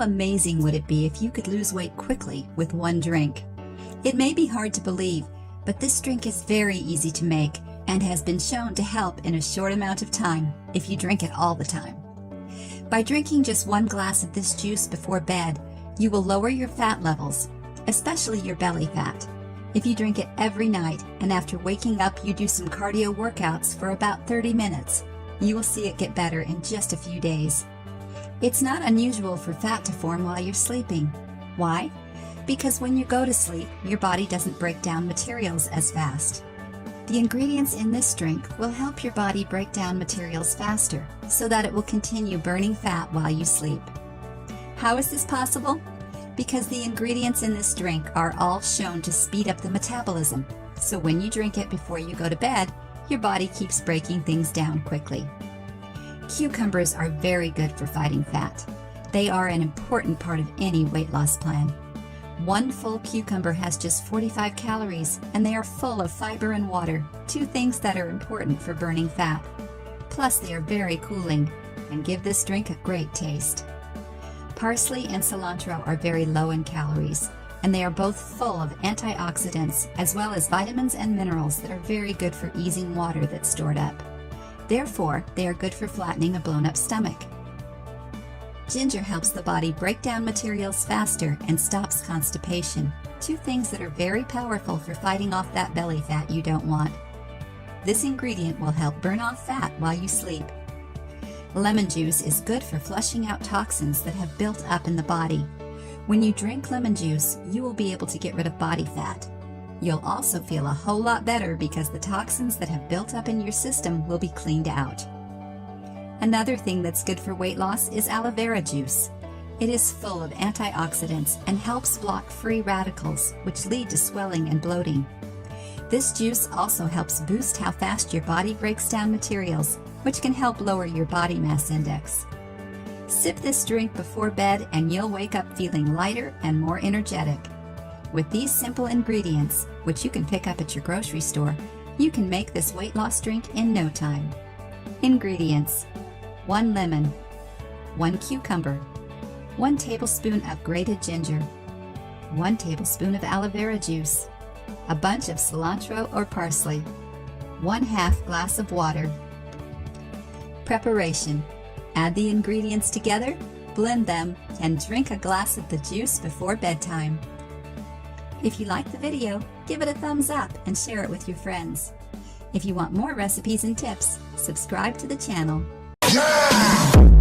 How amazing would it be if you could lose weight quickly with one drink? It may be hard to believe, but this drink is very easy to make and has been shown to help in a short amount of time if you drink it all the time. By drinking just 1 glass of this juice before bed, you will lower your fat levels, especially your belly fat. If you drink it every night and after waking up you do some cardio workouts for about 30 minutes, you will see it get better in just a few days. It's not unusual for fat to form while you're sleeping. Why? Because when you go to sleep, your body doesn't break down materials as fast. The ingredients in this drink will help your body break down materials faster so that it will continue burning fat while you sleep. How is this possible? Because the ingredients in this drink are all shown to speed up the metabolism, so when you drink it before you go to bed, your body keeps breaking things down quickly. Cucumbers are very good for fighting fat. They are an important part of any weight loss plan. 1 full cucumber has just 45 calories, and they are full of fiber and water, 2 things that are important for burning fat. Plus, they are very cooling and give this drink a great taste. Parsley and cilantro are very low in calories, and they are both full of antioxidants as well as vitamins and minerals that are very good for easing water that's stored up. Therefore, they are good for flattening a blown-up stomach. Ginger helps the body break down materials faster and stops constipation, 2 things that are very powerful for fighting off that belly fat you don't want. This ingredient will help burn off fat while you sleep. Lemon juice is good for flushing out toxins that have built up in the body. When you drink lemon juice, you will be able to get rid of body fat. You'll also feel a whole lot better because the toxins that have built up in your system will be cleaned out. Another thing that's good for weight loss is aloe vera juice. It is full of antioxidants and helps block free radicals, which lead to swelling and bloating. This juice also helps boost how fast your body breaks down materials, which can help lower your body mass index. Sip this drink before bed and you'll wake up feeling lighter and more energetic. With these simple ingredients, which you can pick up at your grocery store, you can make this weight loss drink in no time. Ingredients: 1 lemon, 1 cucumber, 1 tablespoon of grated ginger, 1 tablespoon of aloe vera juice, a bunch of cilantro or parsley, 1/2 glass of water. Preparation: add the ingredients together, blend them, and drink a glass of the juice before bedtime. If you liked the video, give it a thumbs up and share it with your friends. If you want more recipes and tips, subscribe to the channel. Yeah!